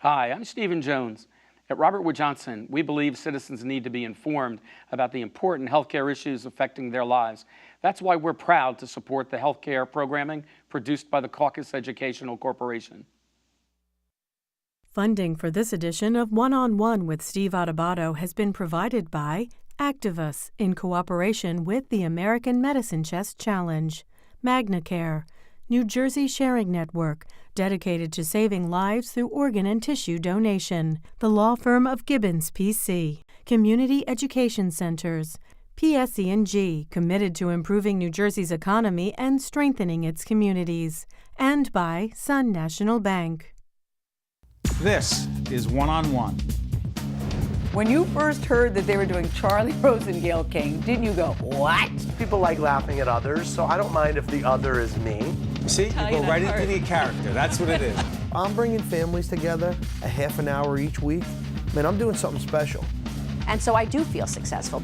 Hi, I'm Stephen Jones. At Robert Wood Johnson, we believe citizens need to be informed about the important healthcare issues affecting their lives. That's why we're proud to support the healthcare programming produced by the Caucus Educational Corporation. Funding for this edition of One-on-One with Steve Adubato has been provided by Activus in cooperation with the American Medicine Chest Challenge, MagnaCare, New Jersey Sharing Network, dedicated to saving lives through organ and tissue donation, the law firm of Gibbons PC, Community Education Centers, PSE&G, committed to improving New Jersey's economy and strengthening its communities, and by Sun National Bank. This is One-on-One. When you first heard that they were doing Charlie Rose and Gayle King, didn't you go, what? People like laughing at others, so I don't mind if the other is me. See, you go right into the character. That's what it is. I'm bringing families together a half an hour each week. Man, I'm doing something special. And so I do feel successful.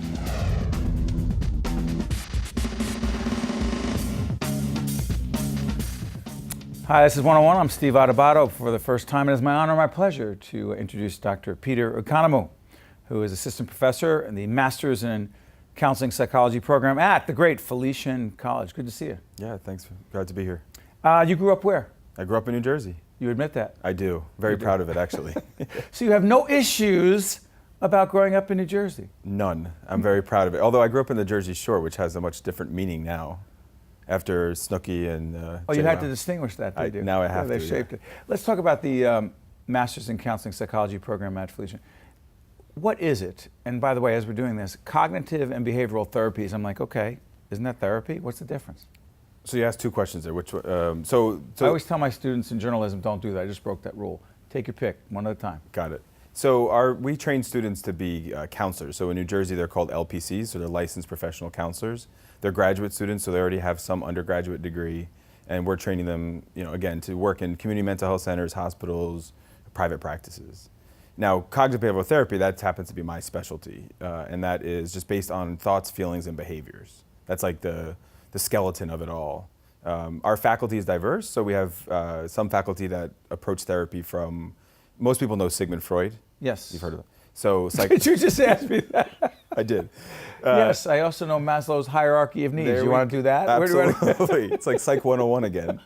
Hi, this is One-on-One. I'm Steve Adubato. For the first time, it is my honor and my pleasure to introduce Dr. Peter Economou, who is assistant professor in the Master's in Counseling Psychology program at the great Felician College. Good to see you. Yeah, thanks. Glad to be here. You grew up where? I grew up in New Jersey. You admit that? I do. Very proud of it, actually. So you have no issues about growing up in New Jersey? None. I'm very proud of it. Although I grew up in the Jersey Shore, which has a much different meaning now, after Snooki and Oh, you had to distinguish that, did you? Now I have to, They shaped it. Let's talk about the Master's in Counseling Psychology program at Felician. What is it? And by the way, as we're doing this, cognitive and behavioral therapies, I'm like, okay, isn't that therapy? What's the difference? So you asked two questions there. Which I always tell my students in journalism, don't do that. I just broke that rule. Take your pick, one at a time. Got it. So we train students to be counselors. So in New Jersey, they're called LPCs, so they're licensed professional counselors. They're graduate students, so they already have some undergraduate degree, and we're training them, again, to work in community mental health centers, hospitals, private practices. Now, cognitive behavioral therapy, that happens to be my specialty, and that is just based on thoughts, feelings, and behaviors. That's like the skeleton of it all. Our faculty is diverse, so we have some faculty that approach therapy from, most people know Sigmund Freud. Yes. You've heard of it. So, Did you just ask me that? I did. Yes, I also know Maslow's hierarchy of needs. You want to do that? Absolutely. It's like Psych 101 again.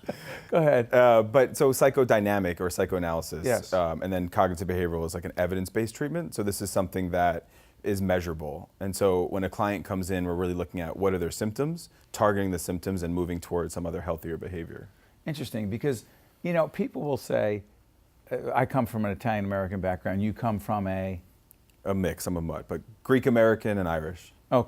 Go ahead. But so psychodynamic or psychoanalysis, yes. And then cognitive behavioral is like an evidence-based treatment. So this is something that is measurable. And so when a client comes in, we're really looking at what are their symptoms, targeting the symptoms, and moving towards some other healthier behavior. Interesting, because people will say, I come from an Italian-American background. You come from a mix. I'm a mutt, but Greek-American and Irish. Oh,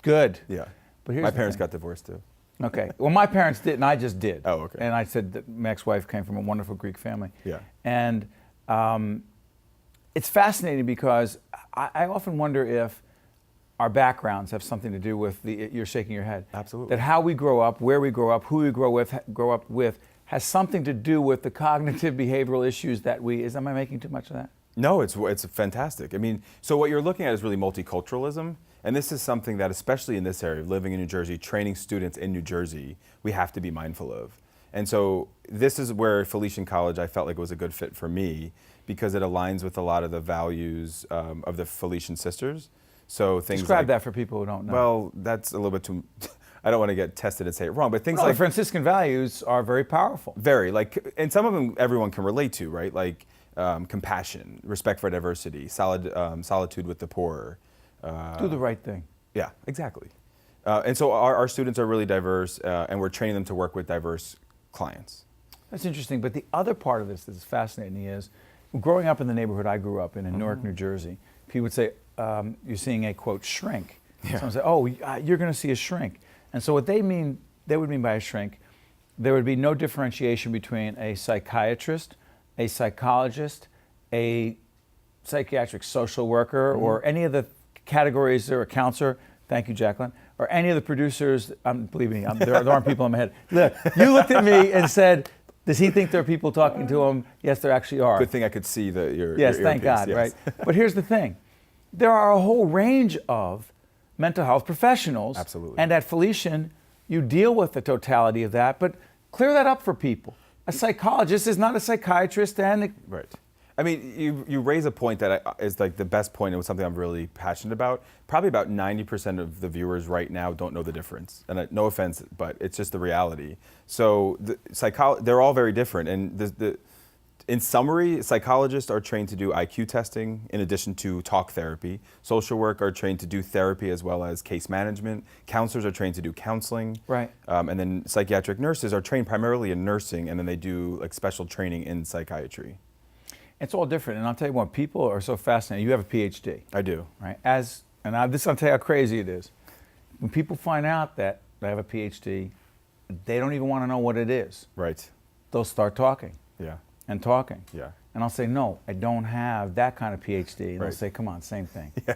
good. Yeah. But here's my parents got divorced too. Okay. Well, my parents didn't. I just did. Oh, okay. And I said that my ex-wife came from a wonderful Greek family. Yeah. And it's fascinating because I often wonder if our backgrounds have something to do with you're shaking your head. Absolutely. That how we grow up, where we grow up, who we grow up with, has something to do with the cognitive behavioral issues that am I making too much of that? No, it's fantastic. I mean, so what you're looking at is really multiculturalism, and this is something that, especially in this area, living in New Jersey, training students in New Jersey, we have to be mindful of. And so this is where Felician College, I felt like it was a good fit for me because it aligns with a lot of the values of the Felician sisters. So things Describe that for people who don't know. Well, that's a little bit too, I don't want to get tested and say it wrong, but things like like Franciscan values are very powerful. Very, and some of them everyone can relate to, right? Like compassion, respect for diversity, solitude with the poor. Do the right thing. Yeah, exactly. And so our students are really diverse, and we're training them to work with diverse clients. That's interesting, but the other part of this that is fascinating is, growing up in the neighborhood I grew up in Newark, New Jersey, people would say, you're seeing a, quote, shrink. Yeah. Someone would say, oh, you're going to see a shrink. And so what they would mean by a shrink, there would be no differentiation between a psychiatrist, a psychologist, a psychiatric social worker, or any of the categories, or a counselor, thank you, Jacqueline, or any of the producers. Believe me, there aren't people in my head. Look, you looked at me and said, does he think there are people talking to him? Yes, there actually are. Good thing I could see your Yes, your thank God, yes. right? But here's the thing. There are a whole range of mental health professionals. Absolutely. And at Felician, you deal with the totality of that, but clear that up for people. A psychologist is not a psychiatrist, and Right. I mean, you raise a point that is like the best point. It was something I'm really passionate about. Probably about 90% of the viewers right now don't know the difference. And no offense, but it's just the reality. So they're all very different. And in summary, psychologists are trained to do IQ testing in addition to talk therapy. Social work are trained to do therapy as well as case management. Counselors are trained to do counseling. Right. And then psychiatric nurses are trained primarily in nursing, and then they do like special training in psychiatry. it's all different. And I'll tell you what, people are so fascinated. You have a PhD. I do. Right? I'll tell you how crazy it is. When people find out that I have a PhD, they don't even want to know what it is. Right. They'll start talking. Yeah. And talking. Yeah. And I'll say, no, I don't have that kind of PhD. And they'll Right. say, come on, same thing. Yeah.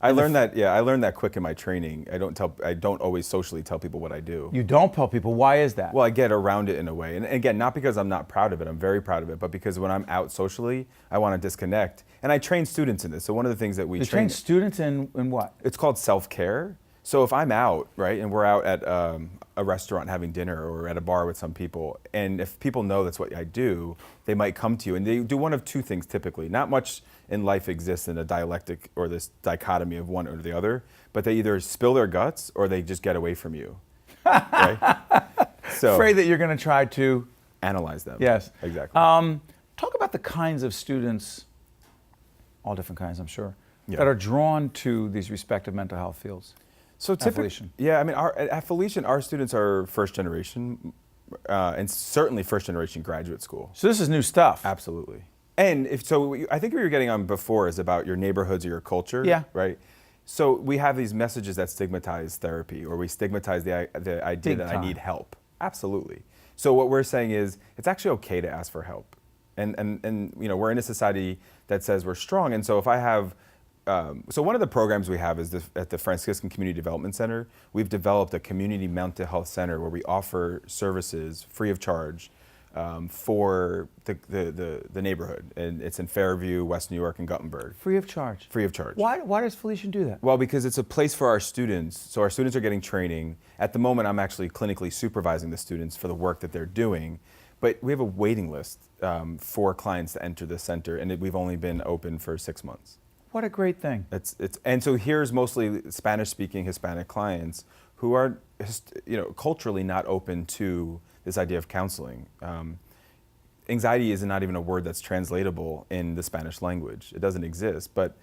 I learned that quick in my training. I don't always socially tell people what I do. You don't tell people. Why is that? Well, I get around it in a way. And again, not because I'm not proud of it. I'm very proud of it. But because when I'm out socially, I want to disconnect. And I train students in this. So one of the things that we you train students in what? It's called self-care. So if I'm out, right, and we're out at a restaurant having dinner or at a bar with some people, and if people know that's what I do, they might come to you. And they do one of two things typically. Not much in life exists in a dialectic or this dichotomy of one or the other, but they either spill their guts or they just get away from you. Right? So, Afraid that you're going to try to analyze them. Yes. Exactly. Talk about the kinds of students, all different kinds, I'm sure, Yeah. that are drawn to these respective mental health fields. So Felician. Yeah, I mean, at Felician, our students are first generation, and certainly first generation graduate school. So this is new stuff. Absolutely. And I think what you were getting on before is about your neighborhoods or your culture. Yeah. Right. So we have these messages that stigmatize therapy, or we stigmatize the idea Big that time. I need help. Absolutely. So what we're saying is it's actually okay to ask for help, and you know, we're in a society that says we're strong, and so if I have so one of the programs we have is at the Franciscan Community Development Center. We've developed a community mental health center where we offer services free of charge for the neighborhood, and it's in Fairview, West New York, and Guttenberg. Free of charge. Free of charge. Why does Felician do that? Well, because it's a place for our students. So our students are getting training. At the moment, I'm actually clinically supervising the students for the work that they're doing. But we have a waiting list for clients to enter the center, and we've only been open for 6 months. What a great thing. And so here's mostly Spanish-speaking Hispanic clients who are, culturally not open to this idea of counseling. Anxiety is not even a word that's translatable in the Spanish language. It doesn't exist, but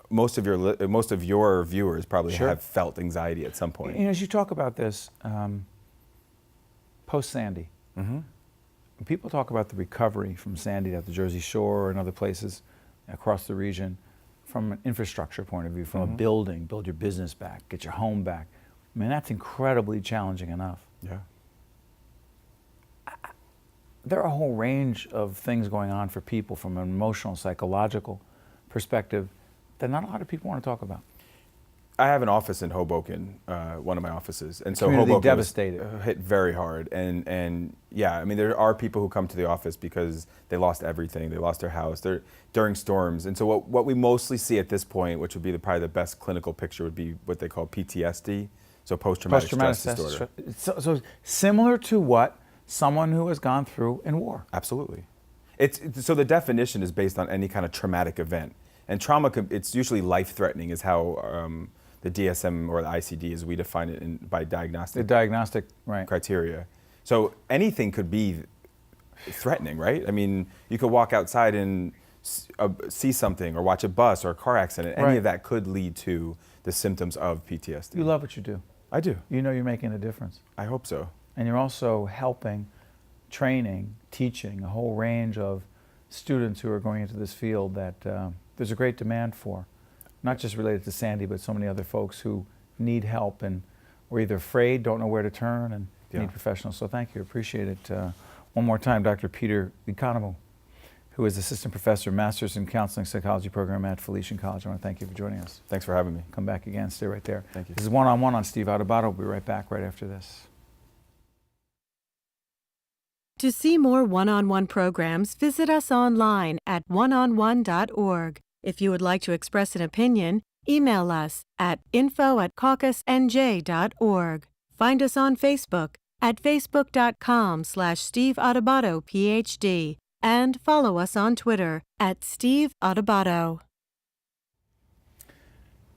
most of your viewers probably Sure. have felt anxiety at some point. You know, as you talk about this, post-Sandy, when people talk about the recovery from Sandy at the Jersey Shore and other places across the region, from an infrastructure point of view, from a building, build your business back, get your home back, I mean, that's incredibly challenging enough. Yeah. There are a whole range of things going on for people from an emotional, psychological perspective that not a lot of people want to talk about. I have an office in Hoboken, one of my offices, and so Community Hoboken devastated. was hit very hard. And yeah, I mean, there are people who come to the office because they lost everything, they lost their house, they're during storms. And so what we mostly see at this point, which would be probably the best clinical picture, would be what they call PTSD, so post-traumatic stress disorder. So similar to what someone who has gone through in war. Absolutely. So the definition is based on any kind of traumatic event, and trauma it's usually life-threatening, is how the DSM or the ICD, as we define it by diagnostic. The diagnostic, right. Criteria. So anything could be threatening, right? I mean, you could walk outside and see something, or watch a bus or a car accident. Any Right. of that could lead to the symptoms of PTSD. You love what you do. I do. You know you're making a difference. I hope so. And you're also helping, training, teaching a whole range of students who are going into this field that there's a great demand for. Not just related to Sandy, but so many other folks who need help and are either afraid, don't know where to turn, and need professionals. So thank you, appreciate it. One more time, Dr. Peter Economou, who is Assistant Professor, Master's in Counseling Psychology Program at Felician College. I want to thank you for joining us. Thanks for having me. Come back again, stay right there. Thank you. This is One-on-One on Steve Adubato. We'll be right back right after this. To see more one-on-one programs, visit us online at oneonone.org. If you would like to express an opinion, email us at info@caucusnj.org. Find us on Facebook at facebook.com/Steve Adubato, PhD, and follow us on Twitter at Steve Adubato.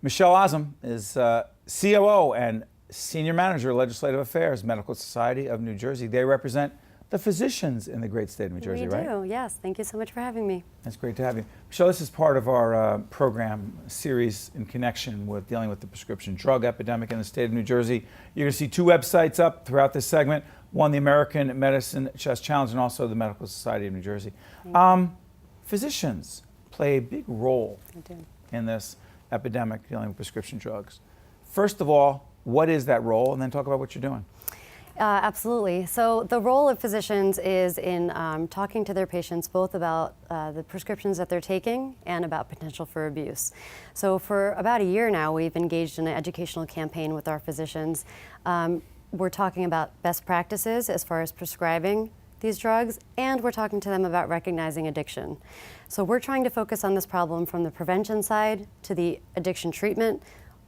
Mishael Azam is COO and Senior Manager, Legislative Affairs, Medical Society of New Jersey. They represent the physicians in the great state of New Jersey, right? We do, yes. Thank you so much for having me. That's great to have you. Mishael, this is part of our program series in connection with dealing with the prescription drug epidemic in the state of New Jersey. You're going to see two websites up throughout this segment. One, the American Medicine Chest Challenge, and also the Medical Society of New Jersey. Physicians play a big role in this epidemic dealing with prescription drugs. First of all, what is that role? And then talk about what you're doing. Absolutely. So the role of physicians is in talking to their patients both about the prescriptions that they're taking and about potential for abuse. So for about a year now, we've engaged in an educational campaign with our physicians. We're talking about best practices as far as prescribing these drugs, and we're talking to them about recognizing addiction. So we're trying to focus on this problem from the prevention side to the addiction treatment,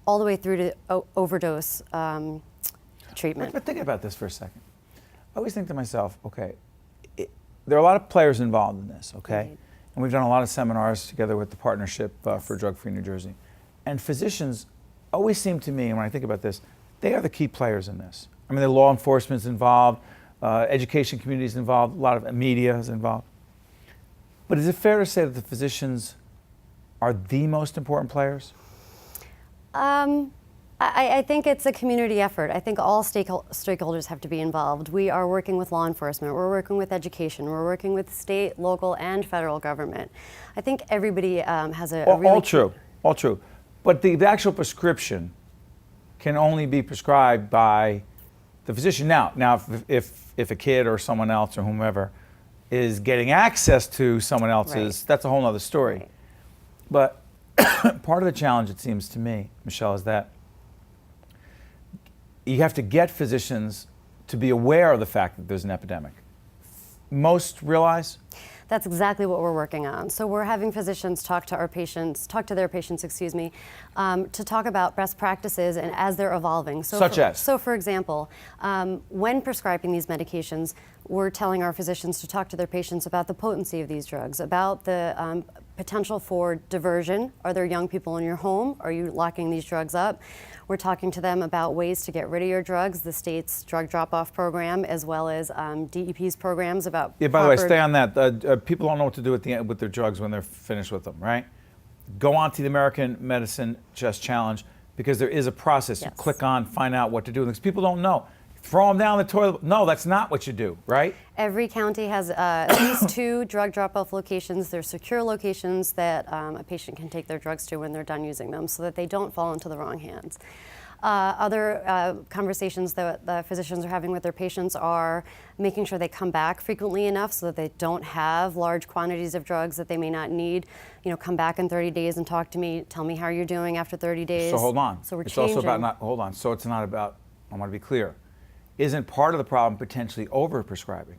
all the way through to overdose treatment. But think about this for a second. I always think to myself, okay, there are a lot of players involved in this, okay? Right. And we've done a lot of seminars together with the Partnership for Drug-Free New Jersey. And physicians always seem to me, and when I think about this, they are the key players in this. I mean, the law enforcement's involved, education community's involved, a lot of media is involved. But is it fair to say that the physicians are the most important players? I think it's a community effort. I think all stakeholders have to be involved. We are working with law enforcement, we're working with education, we're working with state, local, and federal government. I think everybody has a really... All true, all true. But the actual prescription can only be prescribed by the physician. Now, if a kid or someone else or whomever is getting access to someone else's, that's a whole other story. Right. But part of the challenge, it seems to me, Mishael, is that you have to get physicians to be aware of the fact that there's an epidemic. Most realize? That's exactly what we're working on. So we're having physicians talk to their patients, to talk about best practices and as they're evolving. So for example, when prescribing these medications, we're telling our physicians to talk to their patients about the potency of these drugs, about the potential for diversion. Are there young people in your home? Are you locking these drugs up? We're talking to them about ways to get rid of your drugs, the state's drug drop-off program, as well as DEP's programs about... Yeah, by the way, stay on that. People don't know what to do with their drugs when they're finished with them, right? Go on to the American Medicine Chest Challenge, because there is a process. You click on, find out what to do. Because people don't know. Throw them down the toilet. No, that's not what you do, right? Every county has at least 2 drug drop-off locations. They're secure locations that a patient can take their drugs to when they're done using them so that they don't fall into the wrong hands. Other conversations that the physicians are having with their patients are making sure they come back frequently enough so that they don't have large quantities of drugs that they may not need. You know, come back in 30 days and talk to me, tell me how you're doing after 30 days. So hold on. So we're it's changing. Also about hold on. So it's not about, I want to be clear, isn't part of the problem potentially overprescribing?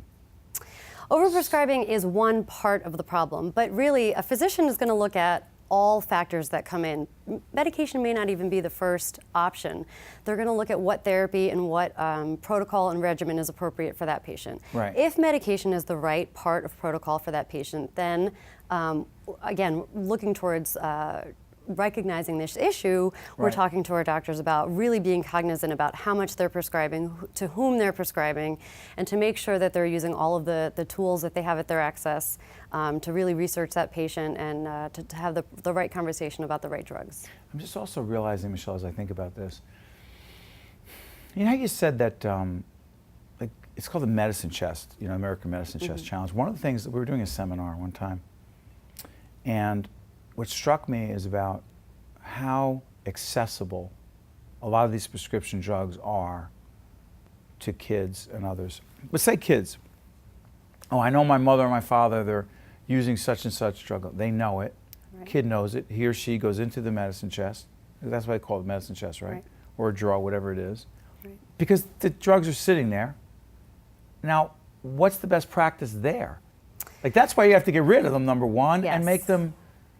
Overprescribing is one part of the problem, but really a physician is going to look at all factors that come in. Medication may not even be the first option. They're going to look at what therapy and what protocol and regimen is appropriate for that patient. Right. If medication is the right part of protocol for that patient, then again, looking towards recognizing this issue, we're talking to our doctors about really being cognizant about how much they're prescribing, to whom they're prescribing, and to make sure that they're using all of the tools that they have at their access to really research that patient and to have the right conversation about the right drugs. I'm just also realizing, Mishael, as I think about this, you know how you said that like it's called the Medicine Chest, you know, American Medicine Chest Challenge. One of the things that we were doing a seminar one time, and what struck me is about how accessible a lot of these prescription drugs are to kids and others. But say kids. Oh, I know my mother and my father, they're using such and such drug. They know it. Right. Kid knows it. He or she goes into the medicine chest. That's why they call it medicine chest, right? Or a drawer, whatever it is. Right. Because the drugs are sitting there. Now, what's the best practice there? Like, that's why you have to get rid of them, number one, and make them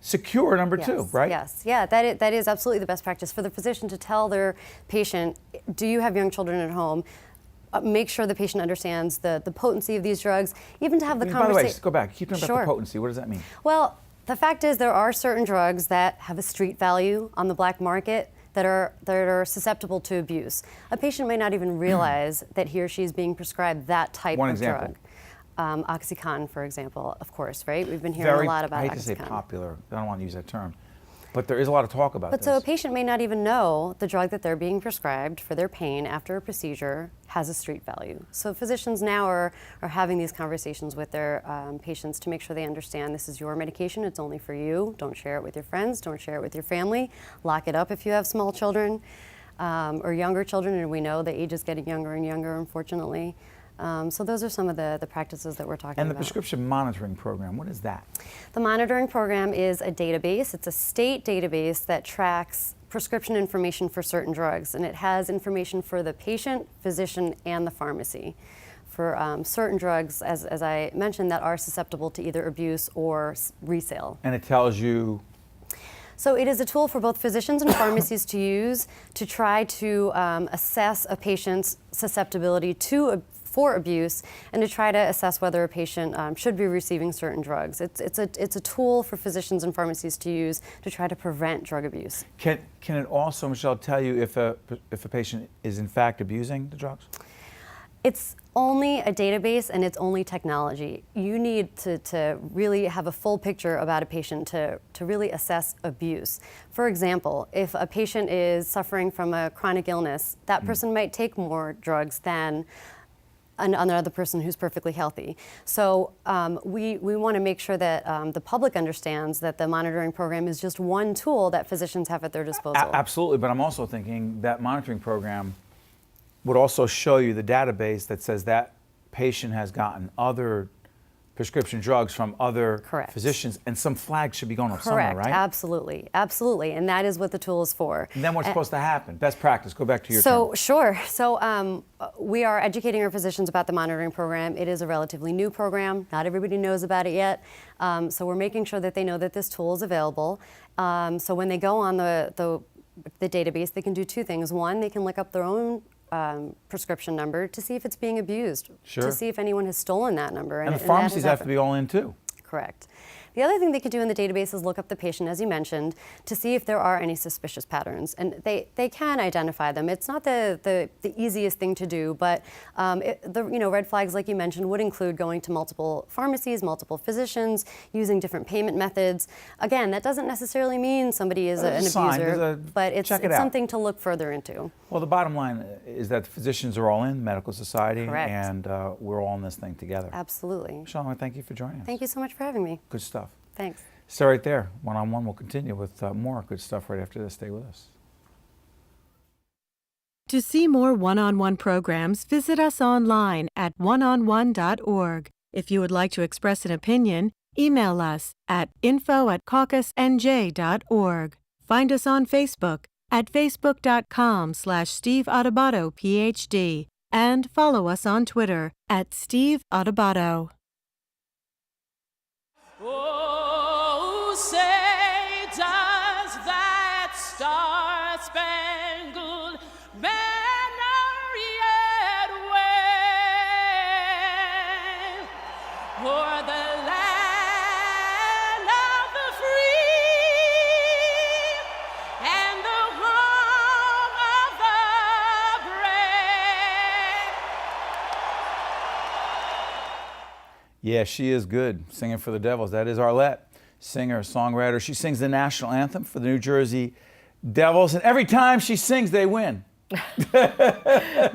secure, number two, right? Yes, yeah, that is absolutely the best practice for the physician to tell their patient, do you have young children at home? make sure the patient understands the potency of these drugs, even to have the By the way, conversation. just go back. Keep talking about Sure. the potency. What does that mean? Well, the fact is there are certain drugs that have a street value on the black market that are susceptible to abuse. A patient may not even realize that he or she is being prescribed that type One of example. drug. Oxycontin, for example, of course, right? We've been hearing Very, a lot about I hate to say Oxycontin. popular. I don't want to use that term. But there is a lot of talk about But this. so a patient may not even know the drug that they're being prescribed for their pain after a procedure has a street value. So physicians now are having these conversations with their patients to make sure they understand this is your medication, it's only for you. Don't share it with your friends, don't share it with your family. Lock it up if you have small children or younger children, and we know the age is getting younger and younger, unfortunately. So those are some of the practices that we're talking about. And the prescription monitoring program, what is that? The monitoring program is a database. It's a state database that tracks prescription information for certain drugs, and it has information for the patient, physician, and the pharmacy for certain drugs, as I mentioned, that are susceptible to either abuse or resale. And it tells you. So it is a tool for both physicians and pharmacies to use to try to assess a patient's susceptibility for abuse, and to try to assess whether a patient should be receiving certain drugs. It's a tool for physicians and pharmacies to use to try to prevent drug abuse. Can it also, Michelle, tell you if a patient is in fact abusing the drugs? It's only a database and it's only technology. You need to really have a full picture about a patient to really assess abuse. For example, if a patient is suffering from a chronic illness, that person might take more drugs than another person who's perfectly healthy. So we want to make sure that the public understands that the monitoring program is just one tool that physicians have at their disposal. Absolutely, but I'm also thinking that monitoring program would also show you the database that says that patient has gotten other prescription drugs from other Correct. physicians, and some flags should be going up somewhere, Correct, right? absolutely, absolutely, and that is what the tool is for. And then what's supposed to happen? Best practice, go back to your So, term. sure. So we are educating our physicians about the monitoring program. It is a relatively new program. Not everybody knows about it yet. So we're making sure that they know that this tool is available. So when they go on the database, they can do two things. One, they can look up their own prescription number to see if it's being abused, Sure. to see if anyone has stolen that number. And the that pharmacies has have to happened. be all in too. Correct. The other thing they could do in the database is look up the patient, as you mentioned, to see if there are any suspicious patterns. And they can identify them. It's not the easiest thing to do, but red flags, like you mentioned, would include going to multiple pharmacies, multiple physicians, using different payment methods. Again, that doesn't necessarily mean somebody is an There's a sign, abuser, there's a- but it's check it out. something to look further into. Well, the bottom line is that the physicians are all in, medical society, Correct. and we're all in this thing together. Absolutely. Michelle, I want to thank you for joining us. Thank you so much for having me. Good stuff. Thanks. Stay right there. One-on-one will continue with more good stuff right after this. Stay with us. To see more one-on-one programs, visit us online at oneonone.org. If you would like to express an opinion, email us at info@caucusnj.org. Find us on Facebook at facebook.com/Steve Adubato, PhD, and follow us on Twitter at Steve Adubato. Oh, say does that star-spangled banner yet wave o'er the land of the free and the home of the brave? Yeah, she is good, singing for the Devils. That is Arlette, singer, songwriter. She sings the national anthem for the New Jersey Devils, and every time she sings, they win.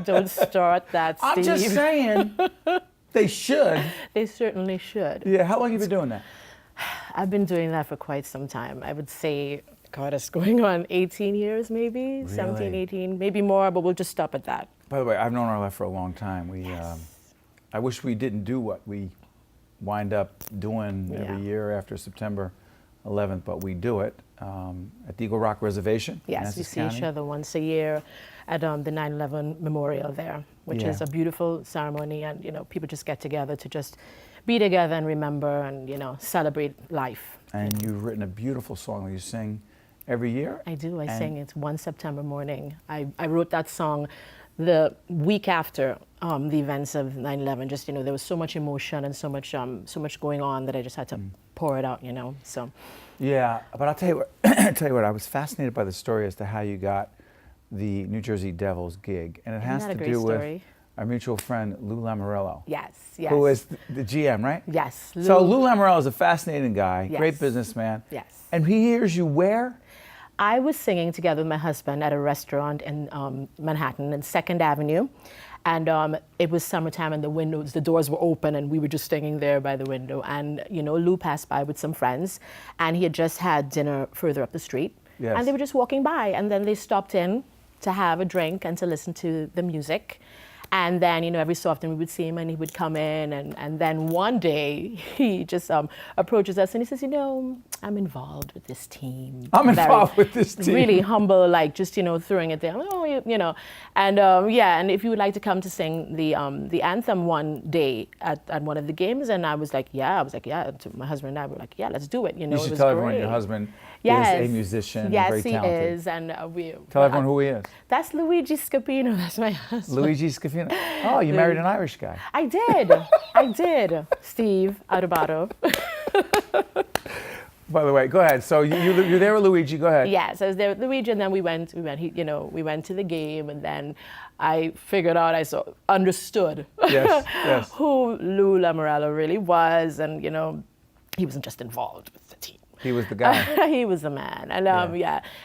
Don't start that, Steve. I'm just saying, they should. They certainly should. Yeah, how long have you been doing that? I've been doing that for quite some time. I would say, God, it's going on 18 years maybe, 17, 18, maybe more, but we'll just stop at that. By the way, I've known Arlette for a long time. I wish we didn't do what we wind up doing every year after September 11th, but we do it at the Eagle Rock Reservation. in Yes, we Essex see County. each other once a year at the 9/11 memorial there, which is a beautiful ceremony, and people just get together to just be together and remember and celebrate life. And you've written a beautiful song that you sing every year. I do. I sing it one September morning. I wrote that song the week after the events of 9/11, just there was so much emotion and so much going on that I just had to pour it out, So. Yeah, but I'll tell you what. I was fascinated by the story as to how you got the New Jersey Devils gig, and it has to do with our mutual friend Lou Lamoriello. Yes. Who is the GM, right? Yes. So Lou Lamoriello is a fascinating guy, Yes. great businessman. Yes. And he hears you where? I was singing together with my husband at a restaurant in Manhattan, in 2nd Avenue. And it was summertime and the doors were open and we were just singing there by the window. And, Lou passed by with some friends and he had just had dinner further up the street. Yes. And they were just walking by and then they stopped in to have a drink and to listen to the music. And then, every so often we would see him and he would come in and then one day he just approaches us and he says, I'm involved with this team. I'm involved with this team. Really humble, like just, throwing it there. And and if you would like to come to sing the anthem one day at one of the games, and I was like, yeah. To my husband and I were like, yeah, let's do it. You should tell everyone your husband is a musician, yes, very talented. Yes, he is. And tell everyone who he is. That's Luigi Scapino. That's my husband. Luigi Scapino. Oh, you married an Irish guy. I did. Steve Adubato. By the way, go ahead. So you're there with Luigi. Go ahead. Yes, I was there with Luigi, and then we went. We went to the game, and then I figured out, understood yes. who Lou Lamoriello really was, and he wasn't just involved with the team. He was the guy. He was the man, and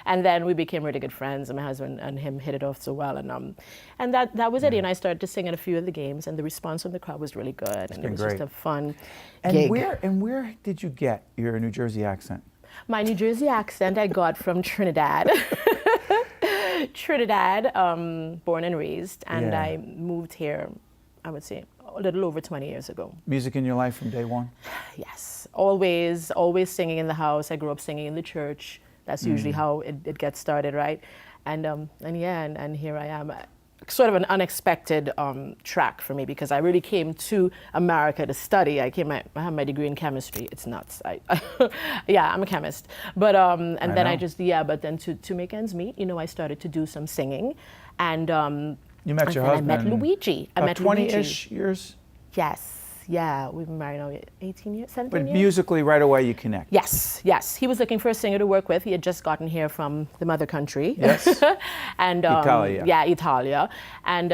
and then we became really good friends, and my husband and him hit it off so well, and that was it. And I started to sing at a few of the games, and the response from the crowd was really good, and it was just a fun gig. Where did you get your New Jersey accent? My New Jersey accent I got from Trinidad. Born and raised, and I moved here, I would say, a little over 20 years ago. Music in your life from day one? Yes, always singing in the house. I grew up singing in the church. That's usually how it gets started, right? And here I am. Sort of an unexpected track for me because I really came to America to study. I have my degree in chemistry. It's nuts. I'm a chemist. But but then to make ends meet, I started to do some singing, and you met your husband. I met Luigi. About 20-ish years. Yes. Yeah, we've been married now 18 years, 17 years. But musically, right away, you connect. Yes. He was looking for a singer to work with. He had just gotten here from the mother country. Yes. And Italia. Yeah, Italia. And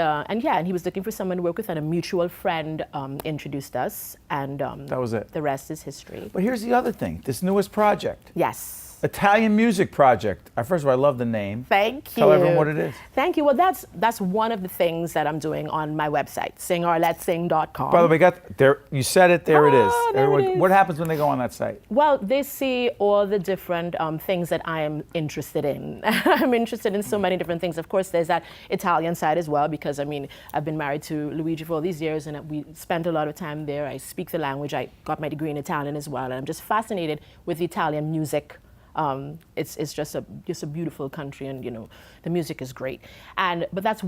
he was looking for someone to work with, and a mutual friend introduced us, and that was it. The rest is history. But here's the other thing. This newest project. Yes. Italian Music Project. First of all, I love the name. Thank you. Tell everyone what it is. Thank you. Well, that's one of the things that I'm doing on my website, singarlettesing.com. By the way, you said it. There it is. There it is. What happens when they go on that site? Well, they see all the different things that I am interested in. I'm interested in so many different things. Of course, there's that Italian side as well, because I've been married to Luigi for all these years, and we spent a lot of time there. I speak the language. I got my degree in Italian as well, and I'm just fascinated with Italian music. It's just a beautiful country, and the music is great. But that's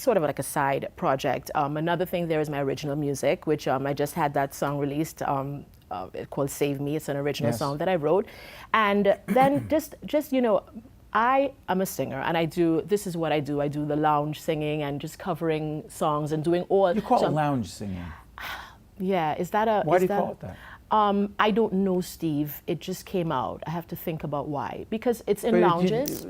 sort of like a side project. Another thing there is my original music, which I just had that song released. It's called Save Me. It's an original song that I wrote. And then just I am a singer, and this is what I do. I do the lounge singing and just covering songs and doing all. You call it lounge singing? Yeah, is that a? Why do you call it that? I don't know, Steve. It just came out. I have to think about why. Because it's in lounges.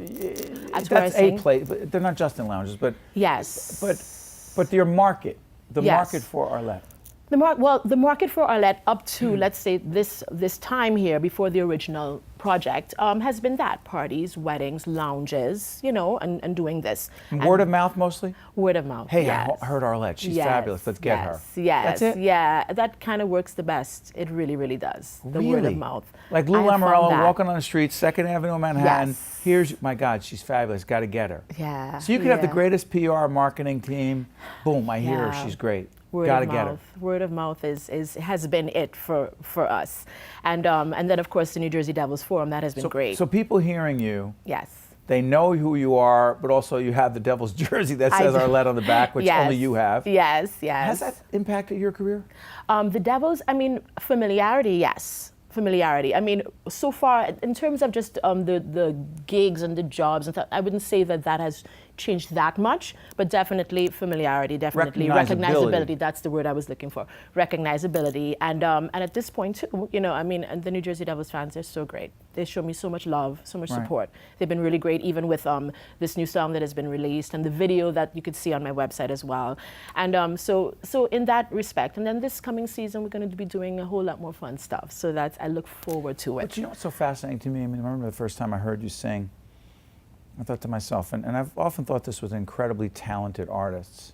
That's a place. But they're not just in lounges, but yes. But your market, market for Arlette. The market for Arlette up to let's say this time here before the original project has been that parties, weddings, lounges, and doing this. Word of mouth mostly? Word of mouth. Hey, yes. I heard Arlette. She's fabulous. Let's get her. Yes. That's it? Yeah, that kind of works the best. It really, really does. The word of mouth. Like Lou Lamoriello walking on the street, 2nd Avenue in Manhattan. Yes. Here's, my God, she's fabulous. Got to get her. Yeah. So you could have the greatest PR marketing team. Boom, I hear her. She's great. Gotta get her. Word of mouth has been it for us, and then of course the New Jersey Devils Forum, that has been great. So people hearing you, yes, they know who you are, but also you have the Devils jersey that says Arlette on the back, which only you have. Yes. Has that impacted your career? The Devils, familiarity, yes. Familiarity. So far, in terms of just the gigs and the jobs and stuff, I wouldn't say that has changed that much, but definitely familiarity, definitely recognizability. That's the word I was looking for. Recognizability, and at this point too, you know, I mean, and the New Jersey Devils fans, they're so great. They show me so much love, so much support. They've been really great, even with this new song that has been released and the video that you could see on my website as well. And so in that respect, and then this coming season, we're going to be doing a whole lot more fun stuff. So that's, I look forward to it. But you know what's so fascinating to me? I mean, I remember the first time I heard you sing, I thought to myself, and I've often thought this with incredibly talented artists,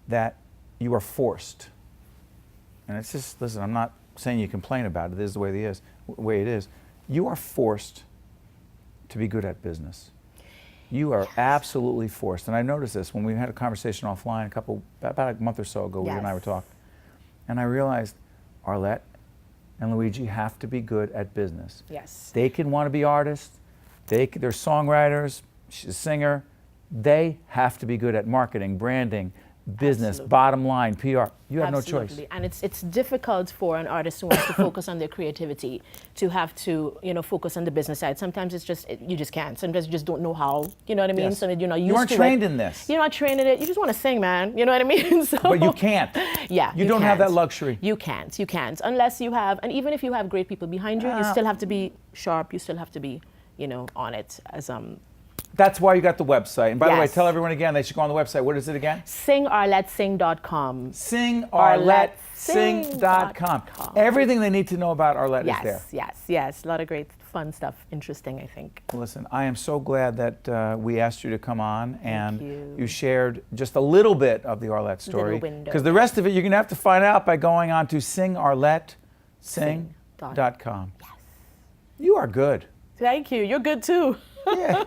that you are forced. And it's just, listen, I'm not saying you complain about it. It is the way it is. You are forced to be good at business. You are absolutely forced. And I noticed this when we had a conversation offline about a month or so ago, you and I were talking. And I realized Arlette and Luigi have to be good at business. Yes. They can want to be artists. They're songwriters. She's a singer. They have to be good at marketing, branding, business, bottom line, PR. You have no choice. And it's difficult for an artist who wants to focus on their creativity to have to, you know, focus on the business side. Sometimes it's just, you just can't. Sometimes you just don't know how, you know what I mean? Yes. So you're not used to it. You aren't trained in this. You're not trained in it. You just want to sing, man. You know what I mean? So, but you can't. Yeah. You don't have that luxury. You can't. Unless you have, and even if you have great people behind you, you still have to be sharp. You still have to be, you know, on it as That's why you got the website. And by the way, tell everyone again, they should go on the website. What is it again? SingArletteSing.com. SingArletteSing.com. Everything they need to know about Arlette is there. Yes. A lot of great fun stuff. Interesting, I think. Listen, I am so glad that we asked you to come on and you shared just a little bit of the Arlette story. Because the rest of it you're going to have to find out by going on to SingArletteSing.com. Yes. You are good. Thank you. You're good too. Yeah.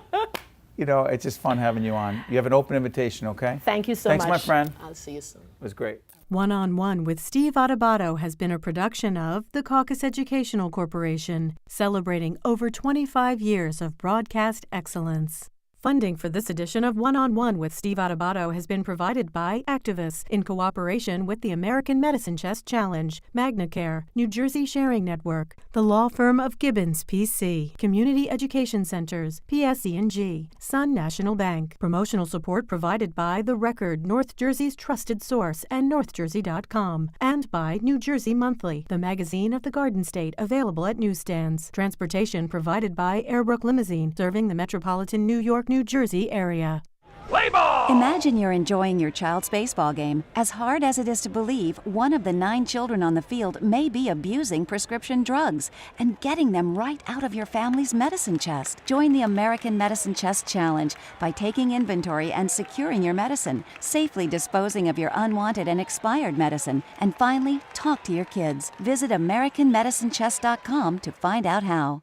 You know, it's just fun having you on. You have an open invitation, okay? Thank you so much. Thanks, my friend. I'll see you soon. It was great. One-on-One with Steve Adubato has been a production of the Caucus Educational Corporation, celebrating over 25 years of broadcast excellence. Funding for this edition of One-on-One with Steve Adubato has been provided by Activists in cooperation with the American Medicine Chest Challenge, MagnaCare, New Jersey Sharing Network, the law firm of Gibbons PC, Community Education Centers, PSE&G, Sun National Bank. Promotional support provided by The Record, North Jersey's trusted source, and NorthJersey.com, and by New Jersey Monthly, the magazine of the Garden State, available at newsstands. Transportation provided by Airbrook Limousine, serving the metropolitan New York, New Jersey area. Play ball! Imagine you're enjoying your child's baseball game. As hard as it is to believe, one of the 9 children on the field may be abusing prescription drugs and getting them right out of your family's medicine chest. Join the American Medicine Chest Challenge by taking inventory and securing your medicine, safely disposing of your unwanted and expired medicine, and finally, talk to your kids. Visit AmericanMedicineChest.com to find out how.